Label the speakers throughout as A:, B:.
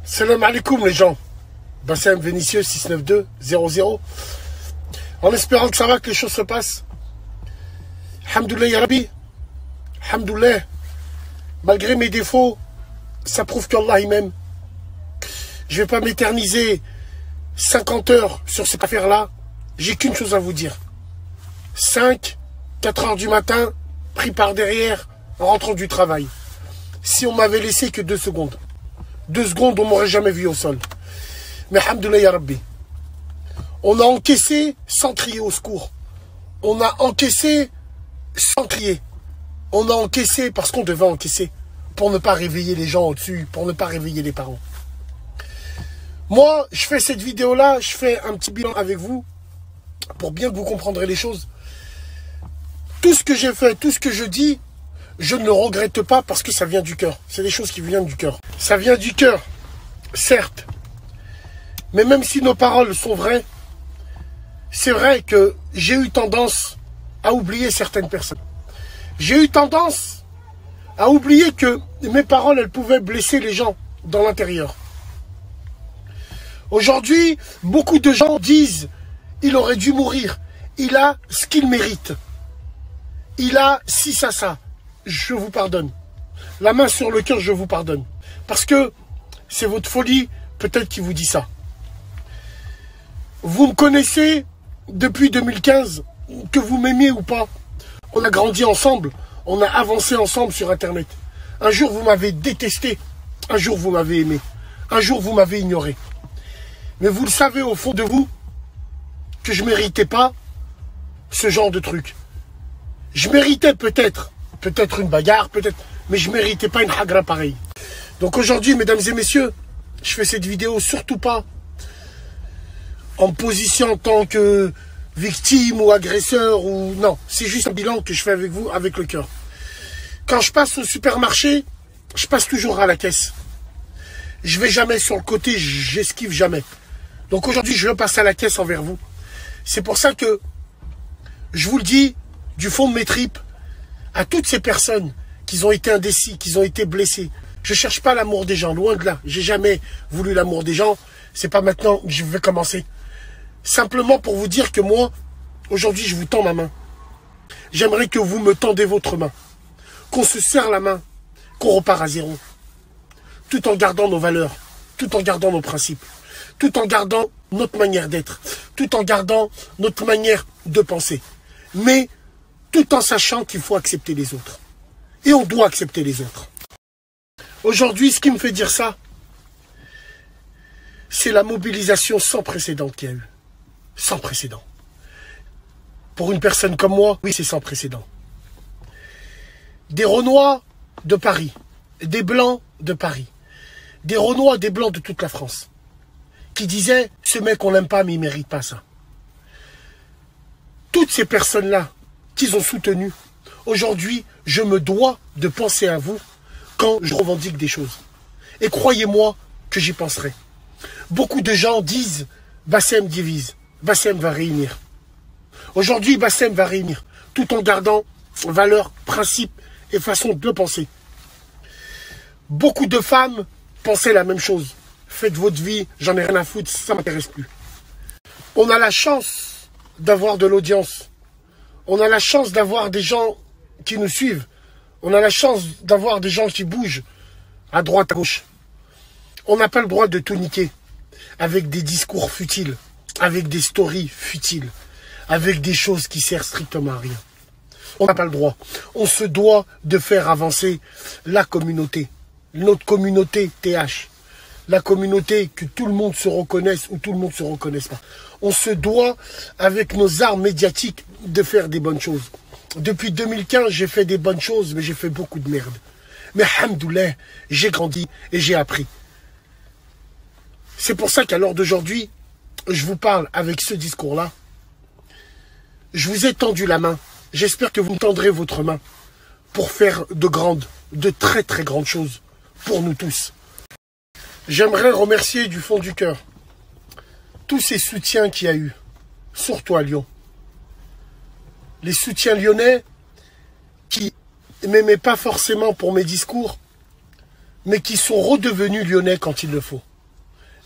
A: Salam alaikum les gens. Bassem Vénitieux 692-00. En espérant que ça va, que les choses se passent. Alhamdoulilah ya Rabbi. Alhamdoulilah. Malgré mes défauts, ça prouve qu'Allah il m'aime. Je ne vais pas m'éterniser 50 heures sur cette affaire-là. J'ai qu'une chose à vous dire. 4 heures du matin, pris par derrière, en rentrant du travail. Si on m'avait laissé que 2 secondes. 2 secondes, on ne m'aurait jamais vu au sol. Mais alhamdoulilah ya Rabbi. On a encaissé sans crier au secours. On a encaissé sans crier. On a encaissé parce qu'on devait encaisser. Pour ne pas réveiller les gens au-dessus. Pour ne pas réveiller les parents. Moi, je fais cette vidéo-là. Je fais un petit bilan avec vous. Pour bien que vous comprendrez les choses. Tout ce que j'ai fait, tout ce que je dis, je ne le regrette pas parce que ça vient du cœur. C'est des choses qui viennent du cœur. Ça vient du cœur, certes. Mais même si nos paroles sont vraies, c'est vrai que j'ai eu tendance à oublier certaines personnes. J'ai eu tendance à oublier que mes paroles, elles pouvaient blesser les gens dans l'intérieur. Aujourd'hui, beaucoup de gens disent « il aurait dû mourir, il a ce qu'il mérite, il a ci, ça ». Je vous pardonne. La main sur le cœur, je vous pardonne. Parce que c'est votre folie, peut-être, qui vous dit ça. Vous me connaissez depuis 2015, que vous m'aimiez ou pas. On a grandi ensemble, on a avancé ensemble sur Internet. Un jour, vous m'avez détesté. Un jour, vous m'avez aimé. Un jour, vous m'avez ignoré. Mais vous le savez au fond de vous que je ne méritais pas ce genre de truc. Je méritais peut-être une bagarre, peut-être, mais je ne méritais pas une hagra pareille. Donc aujourd'hui, mesdames et messieurs, je fais cette vidéo surtout pas en position en tant que victime ou agresseur ou non. C'est juste un bilan que je fais avec vous, avec le cœur. Quand je passe au supermarché, je passe toujours à la caisse. Je vais jamais sur le côté, j'esquive jamais. Donc aujourd'hui, je veux passer à la caisse envers vous. C'est pour ça que je vous le dis du fond de mes tripes, à toutes ces personnes qui ont été indécis, qui ont été blessés. Je ne cherche pas l'amour des gens, loin de là. J'ai jamais voulu l'amour des gens. C'est pas maintenant que je vais commencer. Simplement pour vous dire que moi, aujourd'hui, je vous tends ma main. J'aimerais que vous me tendez votre main. Qu'on se serre la main, qu'on repart à zéro. Tout en gardant nos valeurs, tout en gardant nos principes, tout en gardant notre manière d'être, tout en gardant notre manière de penser. Mais tout en sachant qu'il faut accepter les autres. Et on doit accepter les autres. Aujourd'hui, ce qui me fait dire ça, c'est la mobilisation sans précédent qu'il y a eu. Sans précédent. Pour une personne comme moi, oui, c'est sans précédent. Des Renois de Paris, des Blancs de Paris, des Renois, des Blancs de toute la France, qui disaient, ce mec, on l'aime pas, mais il ne mérite pas ça. Toutes ces personnes-là, qu'ils ont soutenu. Aujourd'hui, je me dois de penser à vous quand je revendique des choses. Et croyez-moi que j'y penserai. Beaucoup de gens disent Bassem divise, Bassem va réunir. Aujourd'hui, Bassem va réunir, tout en gardant valeurs, principes et façon de penser. Beaucoup de femmes pensaient la même chose. Faites votre vie, j'en ai rien à foutre, ça ne m'intéresse plus. On a la chance d'avoir de l'audience. On a la chance d'avoir des gens qui nous suivent. On a la chance d'avoir des gens qui bougent à droite, à gauche. On n'a pas le droit de tout niquer avec des discours futiles, avec des stories futiles, avec des choses qui servent strictement à rien. On n'a pas le droit. On se doit de faire avancer la communauté, notre communauté TH. La communauté, que tout le monde se reconnaisse ou tout le monde ne se reconnaisse pas. On se doit, avec nos armes médiatiques, de faire des bonnes choses. Depuis 2015, j'ai fait des bonnes choses, mais j'ai fait beaucoup de merde. Mais alhamdoulilah, j'ai grandi et j'ai appris. C'est pour ça qu'à l'heure d'aujourd'hui, je vous parle avec ce discours-là. Je vous ai tendu la main. J'espère que vous me tendrez votre main pour faire de très très grandes choses pour nous tous. J'aimerais remercier du fond du cœur tous ces soutiens qu'il y a eu, surtout à Lyon. Les soutiens lyonnais qui ne m'aimaient pas forcément pour mes discours, mais qui sont redevenus lyonnais quand il le faut.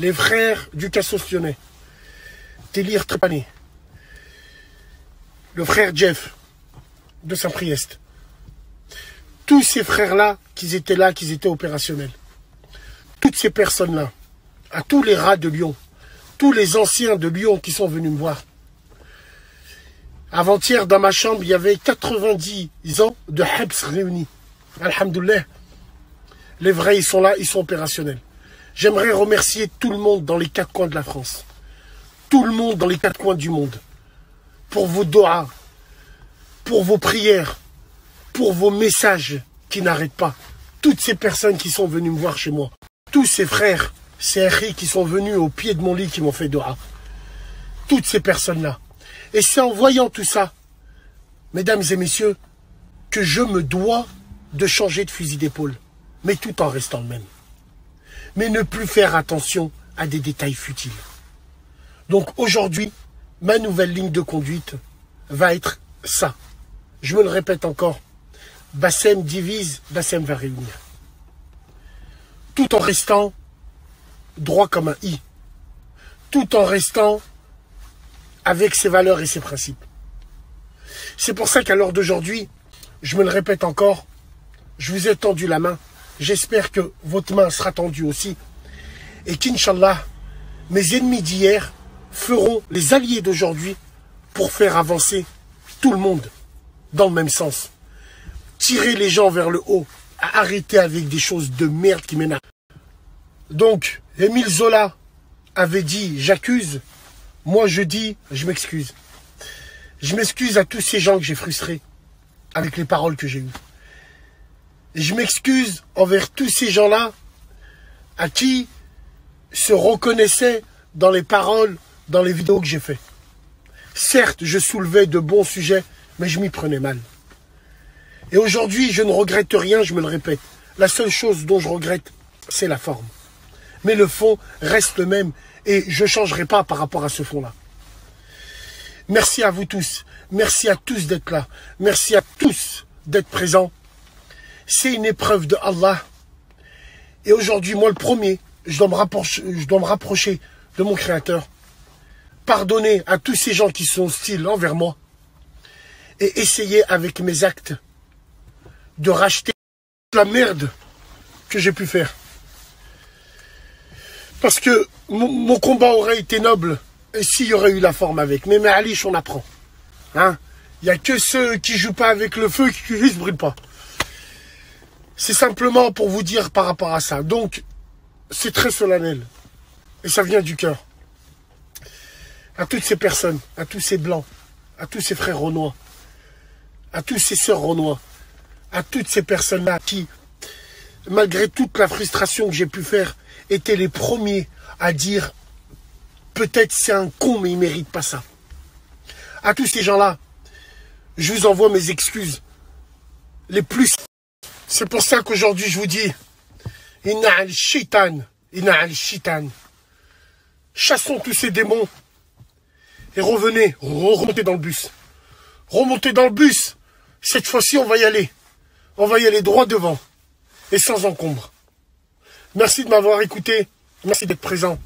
A: les frères du Cassos-Lyonnais, Télir Trépané, le frère Jeff de Saint-Priest, tous ces frères-là, qu'ils étaient là, qu'ils étaient opérationnels, toutes ces personnes-là, à tous les rats de Lyon, tous les anciens de Lyon qui sont venus me voir. Avant-hier, dans ma chambre, il y avait 90 ans de Hebs réunis. Alhamdoulilah. Les vrais, ils sont là, ils sont opérationnels. J'aimerais remercier tout le monde dans les 4 coins de la France. Tout le monde dans les 4 coins du monde. Pour vos doigts, pour vos prières, pour vos messages qui n'arrêtent pas. Toutes ces personnes qui sont venues me voir chez moi. Tous ces frères, ces akhis qui sont venus au pied de mon lit qui m'ont fait doua. Toutes ces personnes-là. Et c'est en voyant tout ça, mesdames et messieurs, que je me dois de changer de fusil d'épaule. Mais tout en restant le même. Mais ne plus faire attention à des détails futiles. Donc aujourd'hui, ma nouvelle ligne de conduite va être ça. Je me le répète encore. Bassem divise, Bassem va réunir. Tout en restant droit comme un i. Tout en restant avec ses valeurs et ses principes. C'est pour ça qu'à l'heure d'aujourd'hui, je me le répète encore, je vous ai tendu la main. J'espère que votre main sera tendue aussi. Et qu'Inch'Allah, mes ennemis d'hier feront les alliés d'aujourd'hui pour faire avancer tout le monde dans le même sens. Tirer les gens vers le haut, à arrêter avec des choses de merde qui m'énervent. Donc, Émile Zola avait dit « j'accuse ». Moi, je dis « je m'excuse ». Je m'excuse à tous ces gens que j'ai frustrés avec les paroles que j'ai eues. Et je m'excuse envers tous ces gens-là à qui se reconnaissaient dans les paroles, dans les vidéos que j'ai faites. Certes, je soulevais de bons sujets, mais je m'y prenais mal. Et aujourd'hui, je ne regrette rien, je me le répète. La seule chose dont je regrette, c'est la forme. Mais le fond reste le même et je ne changerai pas par rapport à ce fond-là. Merci à vous tous. Merci à tous d'être là. Merci à tous d'être présents. C'est une épreuve de Allah. Et aujourd'hui, moi le premier, je dois me rapprocher de mon Créateur. Pardonner à tous ces gens qui sont hostiles envers moi. Et essayer avec mes actes de racheter la merde que j'ai pu faire. Parce que mon combat aurait été noble s'il y aurait eu la forme avec. Mais Alish, on apprend. Hein? Il n'y a que ceux qui ne jouent pas avec le feu qui ne se brûlent pas. C'est simplement pour vous dire par rapport à ça. Donc, c'est très solennel. Et ça vient du cœur. À toutes ces personnes, à tous ces blancs, à tous ces frères renois, à tous ces sœurs renois, à toutes ces personnes-là qui, malgré toute la frustration que j'ai pu faire, étaient les premiers à dire peut-être c'est un con mais il ne mérite pas ça. À tous ces gens-là, je vous envoie mes excuses les plus. C'est pour ça qu'aujourd'hui je vous dis Inna al-Shitan, Inna al-Shitan. Chassons tous ces démons et revenez, remontez dans le bus. Remontez dans le bus. Cette fois-ci on va y aller. On va y aller droit devant et sans encombre. Merci de m'avoir écouté. Merci d'être présent.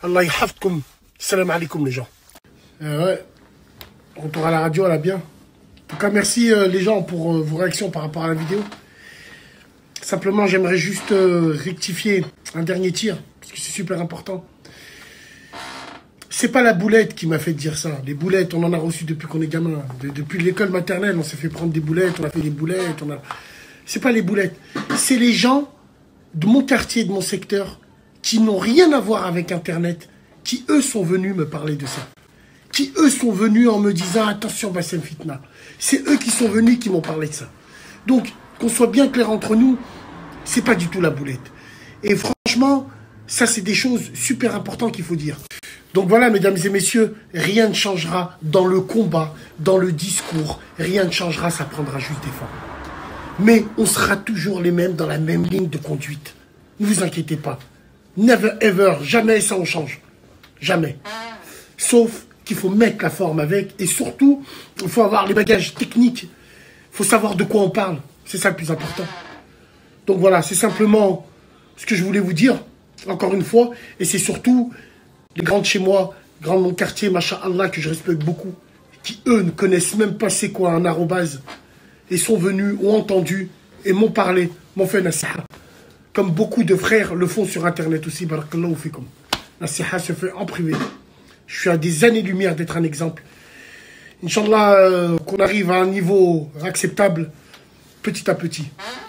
A: Allah yahfadkoum. Salam alaikum les gens. Ouais. Retour à la radio, elle a bien. En tout cas, merci les gens pour vos réactions par rapport à la vidéo. Simplement, j'aimerais juste rectifier un dernier tir, parce que c'est super important. C'est pas la boulette qui m'a fait dire ça. Les boulettes, on en a reçu depuis qu'on est gamin. Depuis l'école maternelle, on s'est fait prendre des boulettes, on a fait des boulettes. C'est pas les boulettes. C'est les gens de mon quartier, de mon secteur, qui n'ont rien à voir avec Internet, qui eux sont venus me parler de ça. Qui eux sont venus en me disant attention Bassem Fitna. C'est eux qui sont venus qui m'ont parlé de ça. Donc, qu'on soit bien clair entre nous, c'est pas du tout la boulette. Et franchement, ça c'est des choses super importantes qu'il faut dire. Donc voilà, mesdames et messieurs, rien ne changera dans le combat, dans le discours. Rien ne changera, ça prendra juste des fois. Mais on sera toujours les mêmes dans la même ligne de conduite. Ne vous inquiétez pas. Never ever, jamais ça on change. Jamais. Sauf qu'il faut mettre la forme avec. Et surtout, il faut avoir les bagages techniques. Il faut savoir de quoi on parle. C'est ça le plus important. Donc voilà, c'est simplement ce que je voulais vous dire. Encore une fois, et c'est surtout les grands de chez moi, grands de mon quartier, masha'Allah, que je respecte beaucoup, qui eux ne connaissent même pas c'est quoi un arrobase, et sont venus, ont entendu, et m'ont parlé, m'ont fait nasiha. Comme beaucoup de frères le font sur internet aussi, barakallahu fikum. Nasiha se fait en privé. Je suis à des années-lumière d'être un exemple. Inch'Allah, qu'on arrive à un niveau acceptable petit à petit.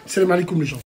A: Salam alaikum les gens.